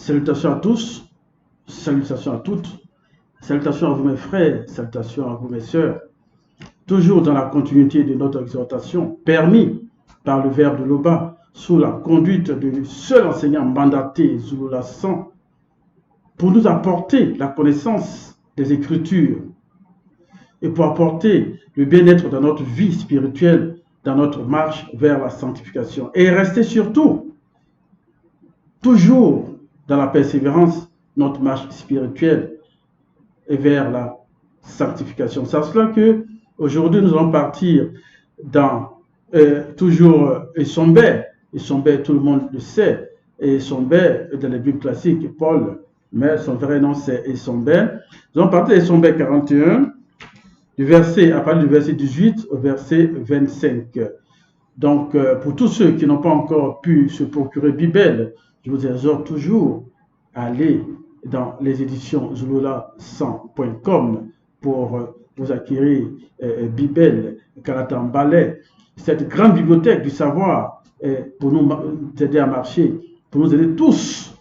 Salutations à tous, salutations à toutes, salutations à vous mes frères, salutations à vous mes sœurs. Toujours dans la continuité de notre exhortation, permis par le Verbe de l'Oba, sous la conduite du seul enseignant mandaté, Zulula 100, pour nous apporter la connaissance des Écritures et pour apporter le bien-être dans notre vie spirituelle, dans notre marche vers la sanctification. Et rester surtout, toujours dans la persévérance, notre marche spirituelle et vers la sanctification. C'est à cela que aujourd'hui nous allons partir dans toujours Esombé. Esombé, tout le monde le sait. Et Esombé, dans les Bibles classiques, Paul, mais son vrai nom c'est Esombé. Nous allons partir d'Esombé 41, à partir du verset 18 au verset 25. Donc, pour tous ceux qui n'ont pas encore pu se procurer Bible, je vous exhorte toujours à aller dans les éditions zulula100.com pour vous acquérir Bible, Kalatambalais, cette grande bibliothèque du savoir pour nous aider à marcher, pour nous aider tous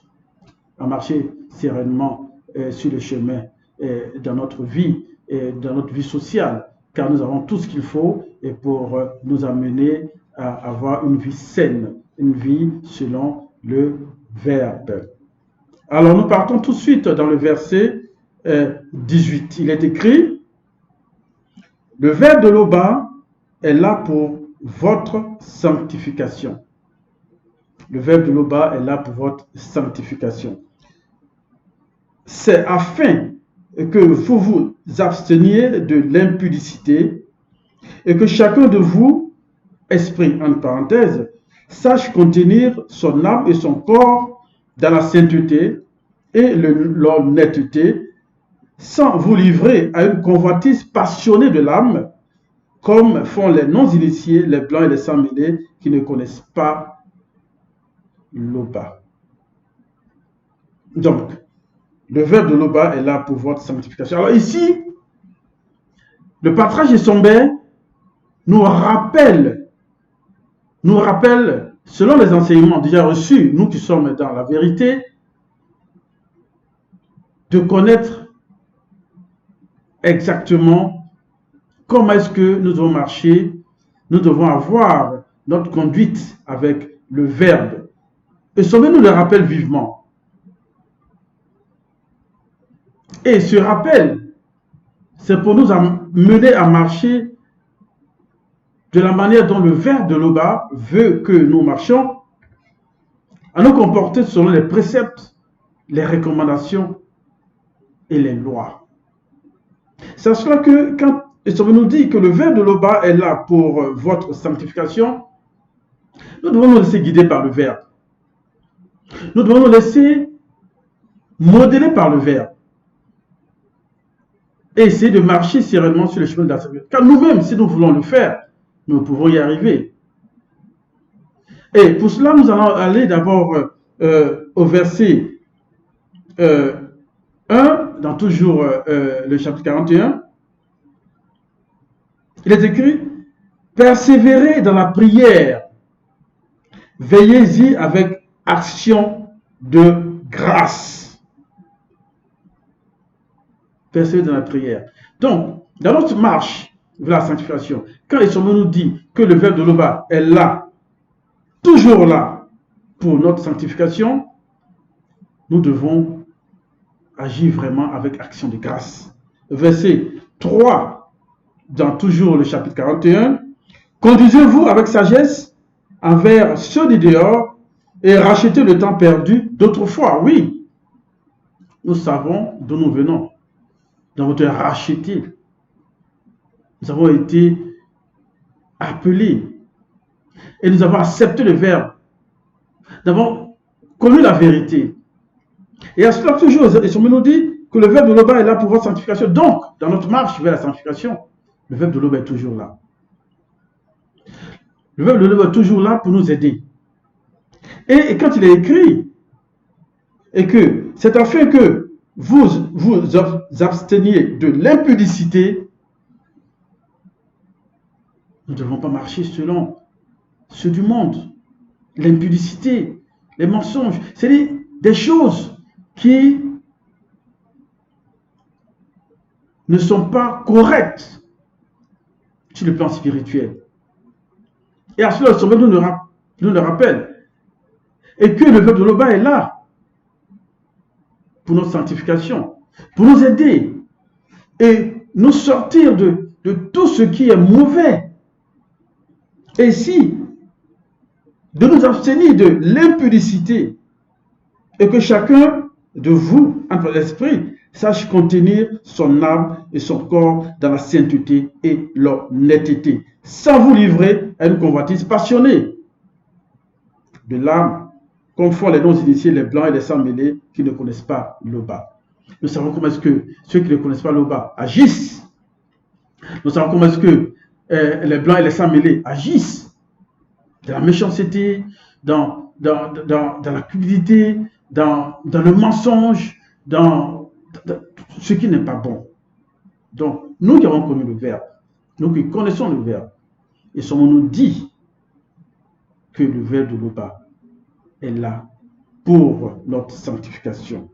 à marcher sereinement sur le chemin dans notre vie et dans notre vie sociale, car nous avons tout ce qu'il faut et pour nous amener à avoir une vie saine, une vie selon le Verbe. Alors nous partons tout de suite dans le verset 18. Il est écrit: le Verbe de l'Oba est là pour votre sanctification. Le Verbe de l'Oba est là pour votre sanctification. C'est afin que vous vous absteniez de l'impudicité et que chacun de vous, esprit entre parenthèses, sache contenir son âme et son corps dans la sainteté et l'honnêteté, sans vous livrer à une convoitise passionnée de l'âme, comme font les non-initiés, les blancs et les sans-mêlés qui ne connaissent pas l'Oba. Donc, le Verbe de l'Oba est là pour votre sanctification. Alors ici, le patriarche Esombé nous rappelle, selon les enseignements déjà reçus, nous qui sommes dans la vérité, de connaître exactement comment est-ce que nous devons marcher, nous devons avoir notre conduite avec le Verbe. Esombé nous le rappelle vivement. Et ce rappel, c'est pour nous mener à marcher de la manière dont le Verbe de l'Oba veut que nous marchions, à nous comporter selon les préceptes, les recommandations et les lois. C'est à cela que quand Esombé nous dit que le Verbe de l'Oba est là pour votre sanctification, nous devons nous laisser guider par le Verbe. Nous devons nous laisser modeler par le Verbe. Et essayer de marcher sereinement sur le chemin de la sanctification. Car nous-mêmes, si nous voulons le faire, nous pouvons y arriver. Et pour cela, nous allons aller d'abord au verset 1, dans toujours le chapitre 41. Il est écrit: persévérez dans la prière, veillez-y avec action de grâce. Persévérer dans la prière. Donc, dans notre marche vers la sanctification, quand Esombé nous dit que le Verbe de l'Oba est là, toujours là, pour notre sanctification, nous devons agir vraiment avec action de grâce. Verset 3, dans toujours le chapitre 41, conduisez-vous avec sagesse envers ceux du dehors et rachetez le temps perdu d'autrefois. Oui, nous savons d'où nous venons. Nous avons été rachetés. Nous avons été appelés. Et nous avons accepté le Verbe. Nous avons connu la vérité. Et à cela, toujours, Esombé nous dit que le Verbe de l'Oba est là pour votre sanctification. Donc, dans notre marche vers la sanctification, le Verbe de l'Oba est toujours là. Le Verbe de l'Oba est toujours là pour nous aider. Et quand il est écrit, et que c'est afin que vous absteniez de l'impudicité, nous ne devons pas marcher selon ceux du monde. L'impudicité, les mensonges, c'est des choses qui ne sont pas correctes sur le plan spirituel. Et à cela, le Seigneur nous le rappelle. Et que le verbe de Loba est là pour notre sanctification, pour nous aider et nous sortir de tout ce qui est mauvais. Et ici, de nous abstenir de l'impudicité et que chacun de vous, entre l'esprit, sache contenir son âme et son corps dans la sainteté et l'honnêteté, sans vous livrer à une convoitise passionnée de l'âme, comme font les non-initiés, les blancs et les sans-mêlés qui ne connaissent pas l'Oba. Nous savons comment est-ce que ceux qui ne connaissent pas l'Oba agissent. Nous savons comment est-ce que les blancs et les sans-mêlés agissent. Dans la méchanceté, dans la cupidité, dans le mensonge, dans ce qui n'est pas bon. Donc, nous qui avons connu le Verbe, nous qui connaissons le Verbe, et sommes-nous dit que le Verbe de l'Oba est là pour notre sanctification.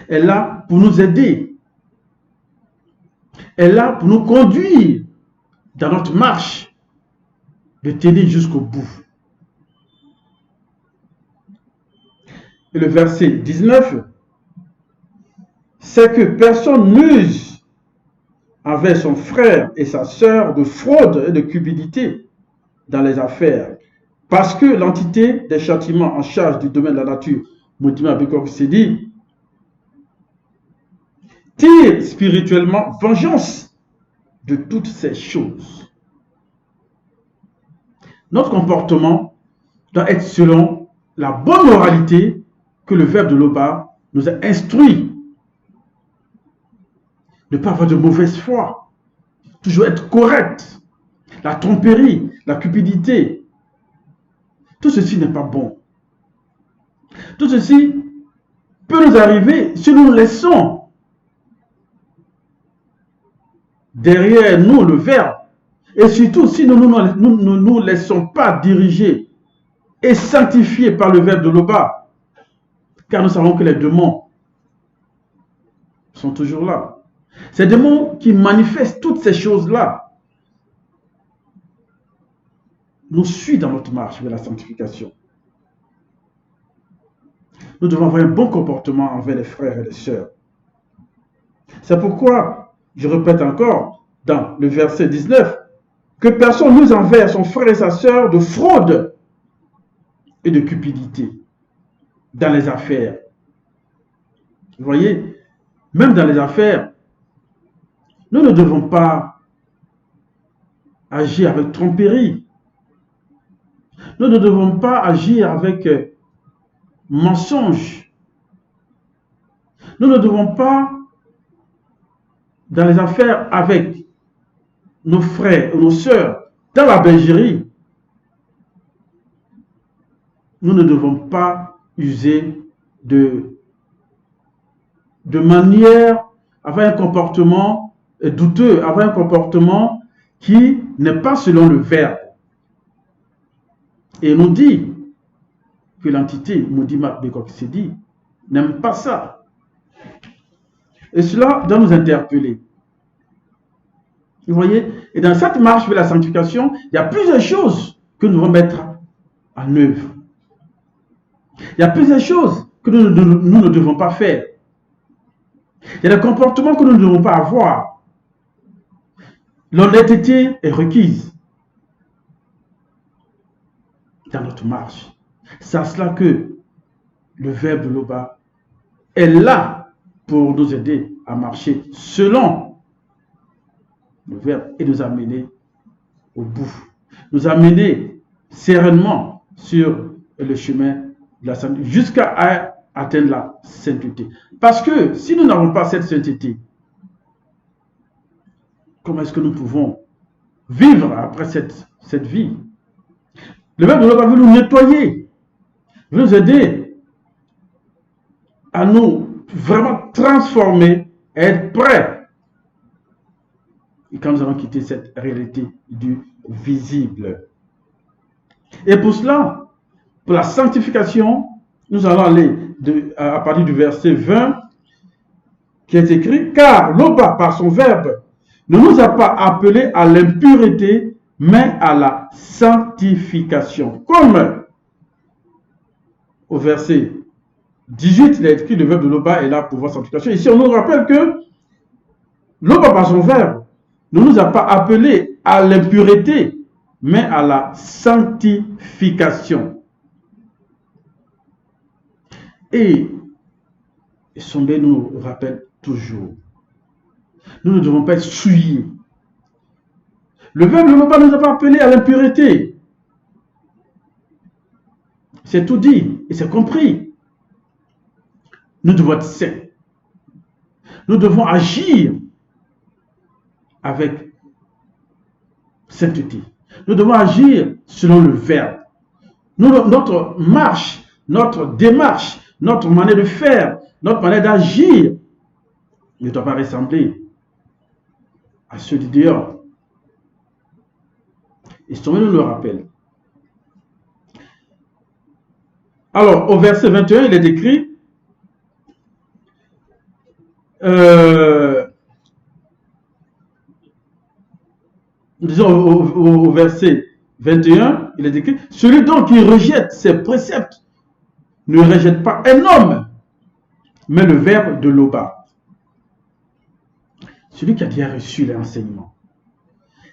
Elle est là pour nous aider. Elle est là pour nous conduire dans notre marche de tenir jusqu'au bout. Et le verset 19, c'est que personne n'use avec son frère et sa sœur de fraude et de cupidité dans les affaires, parce que l'entité des châtiments en charge du domaine de la nature, Moudima Bekok s'est dit, tire spirituellement vengeance de toutes ces choses. Notre comportement doit être selon la bonne moralité que le Verbe de l'Oba nous a instruit. Ne pas avoir de mauvaise foi, toujours être correct. La tromperie, la cupidité, tout ceci n'est pas bon. Tout ceci peut nous arriver si nous nous laissons derrière nous le Verbe, et surtout si nous ne nous laissons pas diriger et sanctifier par le Verbe de l'Oba, car nous savons que les démons sont toujours là. Ces démons qui manifestent toutes ces choses-là nous suivent dans notre marche vers la sanctification. Nous devons avoir un bon comportement envers les frères et les sœurs. C'est pourquoi, je répète encore, dans le verset 19, que personne n'use envers son frère et sa sœur de fraude et de cupidité dans les affaires. Vous voyez, même dans les affaires, nous ne devons pas agir avec tromperie. Nous ne devons pas agir avec mensonge. Nous ne devons pas, dans les affaires avec nos frères ou nos sœurs, dans la bergerie, nous ne devons pas user de manière, avoir un comportement douteux, avoir un comportement qui n'est pas selon le Verbe. Et nous dit que l'entité Moudima Bekok s'est dit n'aime pas ça. Et cela doit nous interpeller. Vous voyez, et dans cette marche vers la sanctification, il y a plusieurs choses que nous devons mettre en œuvre. Il y a plusieurs choses que nous ne devons pas faire. Il y a des comportements que nous ne devons pas avoir. L'honnêteté est requise dans notre marche. C'est à cela que le Verbe de l'Oba est là pour nous aider à marcher selon le Verbe et nous amener au bout. Nous amener sereinement sur le chemin de la sainteté jusqu'à atteindre la sainteté. Parce que si nous n'avons pas cette sainteté, comment est-ce que nous pouvons vivre après cette vie? Le Verbe de l'Oba veut nous nettoyer, veut nous aider à nous vraiment transformer, à être prêts. Et quand nous allons quitter cette réalité du visible. Et pour cela, pour la sanctification, Nous allons aller à partir du verset 20 qui est écrit, car Loba, par son verbe, ne nous a pas appelés à l'impureté, mais à la sanctification. Comme au verset 18, il a écrit le verbe de Loba est là pour voir sanctification. Ici, on nous rappelle que Loba, par son verbe, ne nous a pas appelés à l'impureté, mais à la sanctification. Et Sombé nous rappelle toujours, nous ne devons pas être souillés. Le verbe de Loba ne nous a pas appelés à l'impureté. C'est tout dit et c'est compris. Nous devons être saints. Nous devons agir avec sainteté. Nous devons agir selon le verbe. Notre marche, notre démarche, notre manière de faire, notre manière d'agir ne doit pas ressembler à ceux du dehors. Et Sommé nous le rappelle. Alors, au verset 21, il est écrit disons au verset 21, il est écrit, celui donc qui rejette ses préceptes ne rejette pas un homme, mais le verbe de Loba. Celui qui a déjà reçu l'enseignement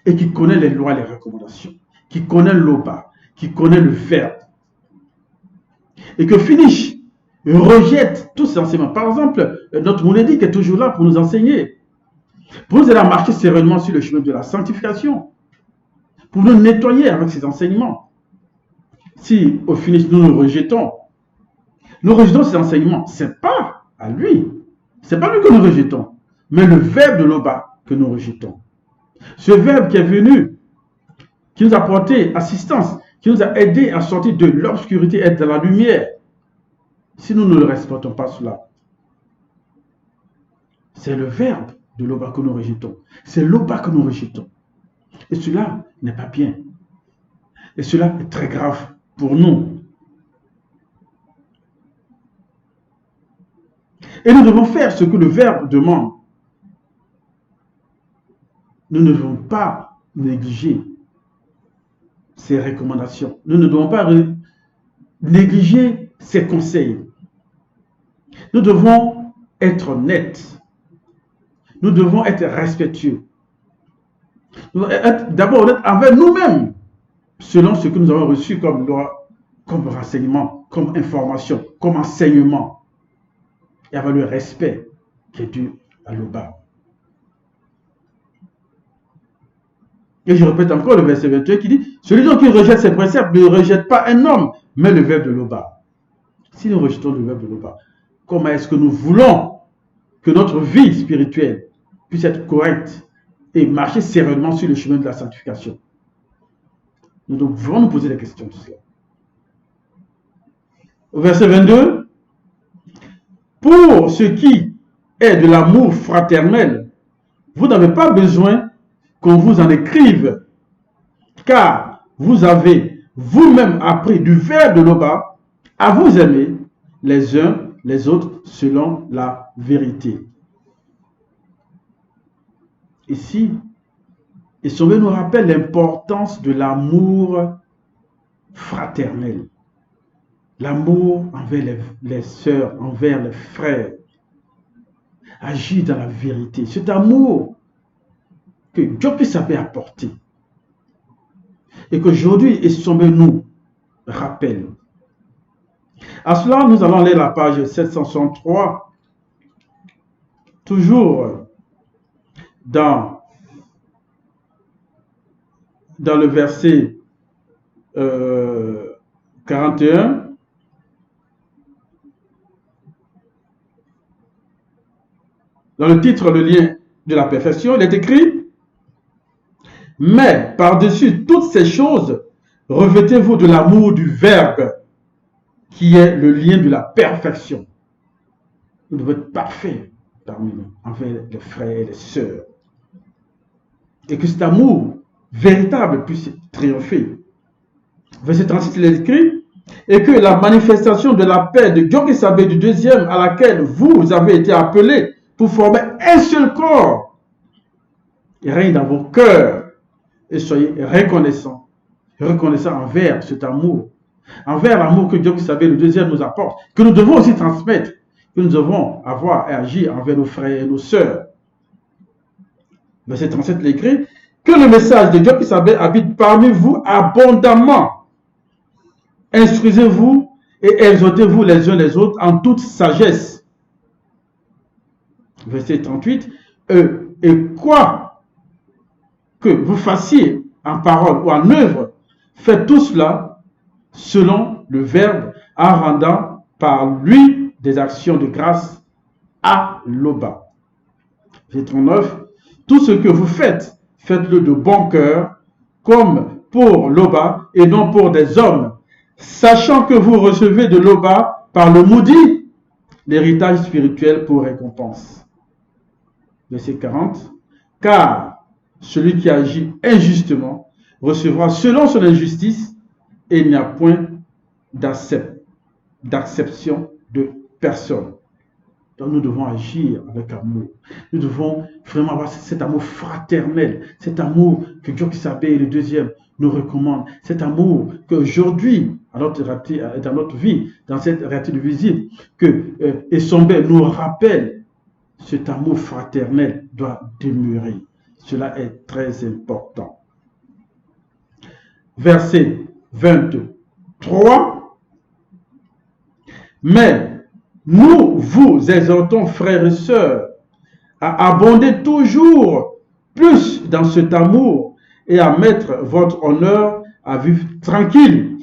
et qui connaît les lois et les recommandations, qui connaît Loba, qui connaît le verbe, et que finish rejette tous ces enseignements. Par exemple, notre Monédique est toujours là pour nous enseigner, pour nous aider à marcher sereinement sur le chemin de la sanctification, pour nous nettoyer avec ses enseignements. Si au finish nous rejetons ces enseignements, ce n'est pas à lui, ce n'est pas lui que nous rejetons, mais le verbe de Loba que nous rejetons. Ce verbe qui est venu, qui nous a apporté assistance, qui nous a aidé à sortir de l'obscurité et de la lumière. Si nous ne le respectons pas cela, c'est le verbe de Loba que nous rejetons. C'est Loba que nous rejetons. Et cela n'est pas bien. Et cela est très grave pour nous. Et nous devons faire ce que le verbe demande. Nous ne devons pas négliger ses recommandations. Nous ne devons pas négliger ses conseils. Nous devons être honnêtes. Nous devons être respectueux. Nous devons être d'abord honnêtes avec nous-mêmes, selon ce que nous avons reçu comme loi, comme renseignement, comme information, comme enseignement. Et avec le respect qui est dû à Loba. Et je répète encore le verset 21 qui dit, celui qui rejette ses préceptes ne rejette pas un homme, mais le verbe de Loba. Si nous rejetons le verbe de Loba, comment est-ce que nous voulons que notre vie spirituelle puisse être correcte et marcher sereinement sur le chemin de la sanctification? Nous devons nous poser des questions sur cela. Au verset 22, pour ce qui est de l'amour fraternel, vous n'avez pas besoin qu'on vous en écrive, car vous avez vous-même appris du verbe de Loba à vous aimer les uns les autres selon la vérité. Ici, Sommé nous rappelle l'importance de l'amour fraternel. L'amour envers les sœurs, envers les frères. Agir dans la vérité. Cet amour que Dieu puisse apporter. Et qu'aujourd'hui, Sommé nous rappelle. À cela, nous allons lire la page 763, toujours dans le verset 41. Dans le titre, le lien de la perfection, il est écrit « Mais par-dessus toutes ces choses, revêtez-vous de l'amour du Verbe, qui est le lien de la perfection. » Nous devons être parfaits parmi nous, envers les frères et les sœurs. Et que cet amour véritable puisse triompher. Verset 36, il est écrit et que la manifestation de la paix de Dieu du deuxième à laquelle vous avez été appelés pour former un seul corps règne dans vos cœurs et soyez reconnaissants envers cet amour, envers l'amour que Dieu le deuxième nous apporte, que nous devons aussi transmettre, que nous devons avoir et agir envers nos frères et nos sœurs. Verset 37 l'écrit, que le message de Dieu habite parmi vous abondamment. Instruisez-vous et exhortez-vous les uns les autres en toute sagesse. Verset 38, et quoi que vous fassiez en parole ou en œuvre, faites tout cela selon le Verbe, en rendant par lui des actions de grâce à l'Oba. Verset 39, tout ce que vous faites, faites-le de bon cœur, comme pour l'Oba et non pour des hommes, sachant que vous recevez de l'Oba par le maudit l'héritage spirituel pour récompense. Verset 40, car celui qui agit injustement recevra selon son injustice, et il n'y a point d'acception de personne. Donc nous devons agir avec amour. Nous devons vraiment avoir cet amour fraternel, cet amour que Dieu le deuxième nous recommande, cet amour qu'aujourd'hui, dans notre vie, dans cette réalité visible, que Essombe nous rappelle, cet amour fraternel doit demeurer. Cela est très important. Verset 23. Mais nous vous exhortons, frères et sœurs, à abonder toujours plus dans cet amour et à mettre votre honneur à vivre tranquille,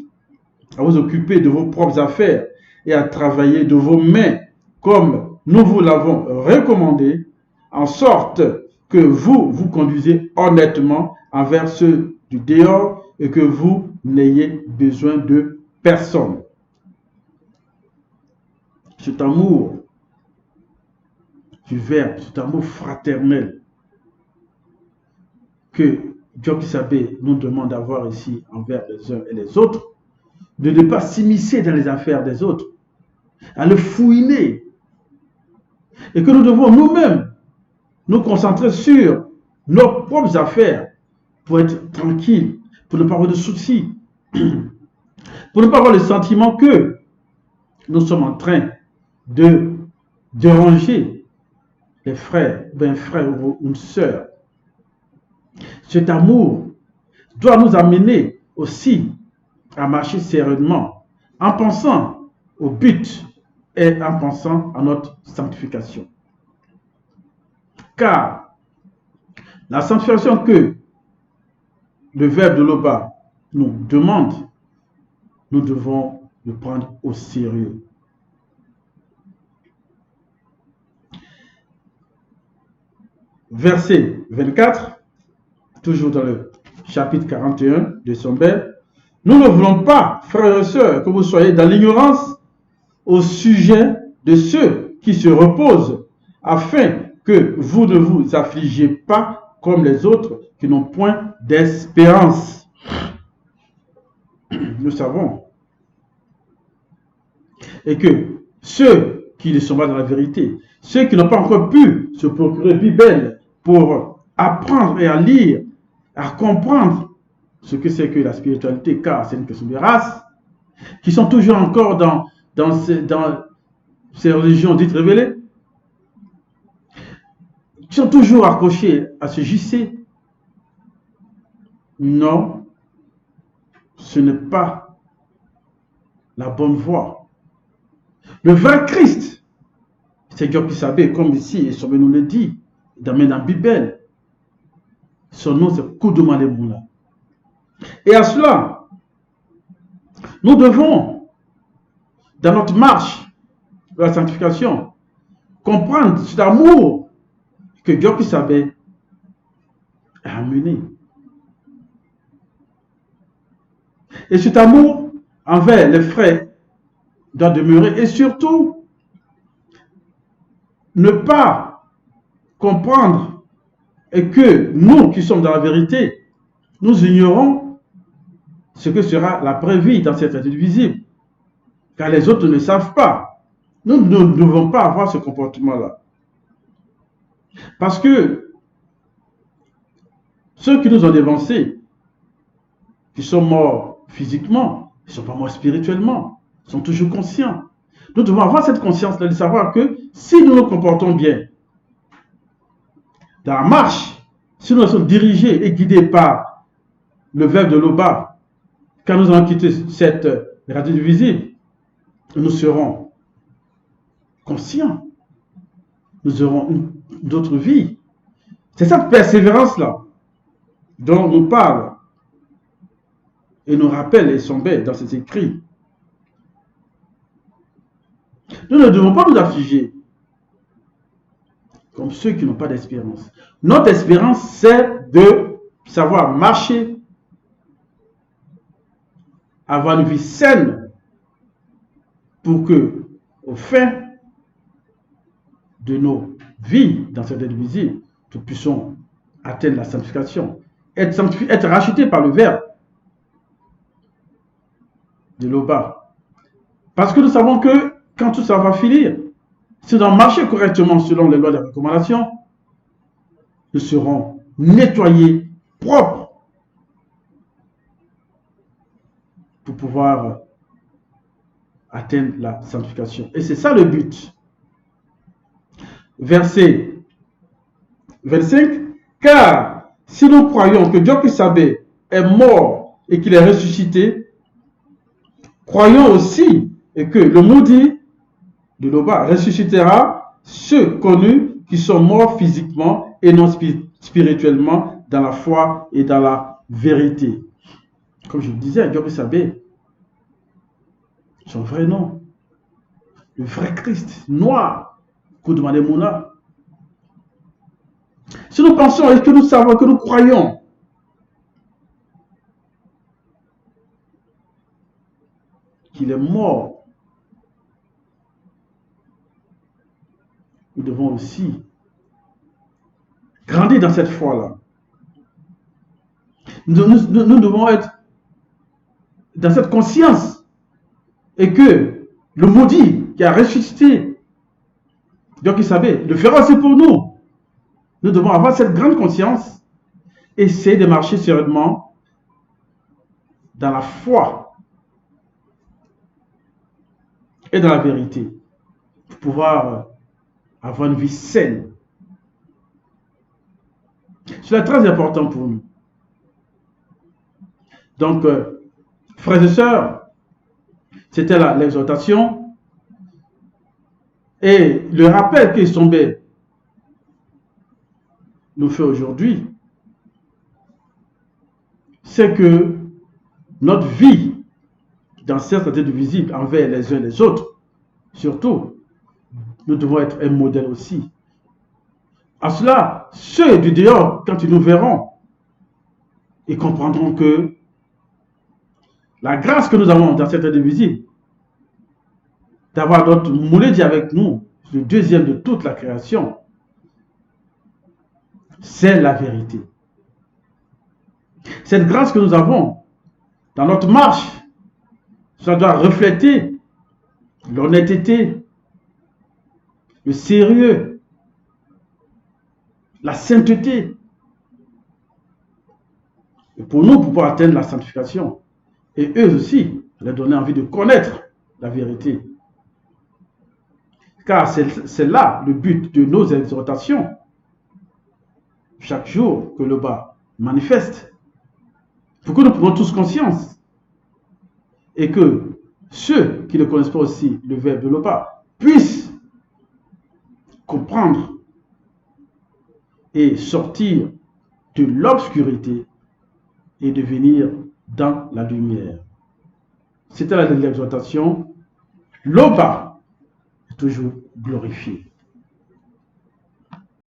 à vous occuper de vos propres affaires et à travailler de vos mains comme nous vous l'avons recommandé, en sorte que vous vous conduisez honnêtement envers ceux du dehors et que vous n'ayez besoin de personne. Cet amour du Verbe, cet amour fraternel que Dieu nous demande d'avoir ici envers les uns et les autres, de ne pas s'immiscer dans les affaires des autres, à le fouiner, et que nous devons nous-mêmes nous concentrer sur nos propres affaires pour être tranquilles, pour ne pas avoir de soucis, pour ne pas avoir le sentiment que nous sommes en train de déranger les frères, un frère ou une sœur. Cet amour doit nous amener aussi à marcher sereinement en pensant au but et en pensant à notre sanctification. Car la sanctification que le Verbe de l'Oba nous demande, nous devons le prendre au sérieux. Verset 24, toujours dans le chapitre 41 de Essombe. Nous ne voulons pas, frères et sœurs, que vous soyez dans l'ignorance au sujet de ceux qui se reposent, afin que vous ne vous affligiez pas comme les autres qui n'ont point d'espérance. Nous savons. Et que ceux qui ne sont pas dans la vérité, ceux qui n'ont pas encore pu se procurer Bible pour apprendre et à lire, à comprendre ce que c'est que la spiritualité, car c'est une question de race, qui sont toujours encore dans ces religions dites révélées, qui sont toujours accrochés à ce JC. Non, ce n'est pas la bonne voie. Le vrai Christ, c'est Dieu qui savait, comme ici, et Essombe nous le dit, dans la Bible. Son nom, c'est Koudoumalemoula. Et à cela, nous devons, dans notre marche de la sanctification, comprendre cet amour que Dieu qui savait a amené. Et cet amour envers les frères doit demeurer, et surtout ne pas comprendre et que nous qui sommes dans la vérité, nous ignorons ce que sera la vraie vie dans cette réalité visible. car les autres ne savent pas. Nous ne devons pas avoir ce comportement-là. Parce que ceux qui nous ont dévancés, qui sont morts physiquement, ils ne sont pas morts spirituellement, ils sont toujours conscients. Nous devons avoir cette conscience-là de savoir que si nous nous comportons bien dans la marche, si nous sommes dirigés et guidés par le verbe de l'Oba, quand nous allons quitter cette radio visible, nous serons conscients. Nous aurons d'autres vies. C'est cette persévérance-là dont nous parle et nous rappelle les sombres dans ses écrits. Nous ne devons pas nous affliger comme ceux qui n'ont pas d'espérance. Notre espérance, c'est de savoir marcher, avoir une vie saine pour que, au fin de nos vies dans cette vie visible, nous puissions atteindre la sanctification, être rachetés par le Verbe de l'Oba. Parce que nous savons que quand tout ça va finir, si nous allons marcher correctement selon les lois de la recommandation, nous serons nettoyés, propres, pour pouvoir atteindre la sanctification. Et c'est ça le but. Verset 25. Car si nous croyons que Dieu qui savait est mort et qu'il est ressuscité, croyons aussi et que le maudit de l'Oba ressuscitera ceux connus qui sont morts physiquement et non spirituellement dans la foi et dans la vérité. Comme je le disais, Dieu qui savait son vrai nom, le vrai Christ, noir, Koudoumané Mouna. Si nous pensons et que nous savons, que nous croyons qu'il est mort, nous devons aussi grandir dans cette foi-là. Nous devons être dans cette conscience et que le maudit qui a ressuscité, Dieu qui savait, le fera aussi pour nous. Nous devons avoir cette grande conscience, essayer de marcher sereinement dans la foi et dans la vérité pour pouvoir avoir une vie saine. C'est très important pour nous. Donc, frères et sœurs, c'était l'exhortation et le rappel que Sombé nous fait aujourd'hui, c'est que notre vie dans cette société visible envers les uns et les autres, surtout, nous devons être un modèle aussi. À cela, ceux du dehors, quand ils nous verront, ils comprendront que la grâce que nous avons dans cette société visible, d'avoir notre Mouledi avec nous, le deuxième de toute la création, c'est la vérité. Cette grâce que nous avons dans notre marche, ça doit refléter l'honnêteté, le sérieux, la sainteté. Et pour nous, pouvoir atteindre la sanctification, et eux aussi, leur donner envie de connaître la vérité. Car c'est là le but de nos exhortations. Chaque jour que le bas manifeste, pour que nous prenions tous conscience et que ceux qui ne connaissent pas aussi le verbe de l'Oba puissent comprendre et sortir de l'obscurité et devenir dans la lumière. C'était l'exhortation. L'Oba est toujours glorifié.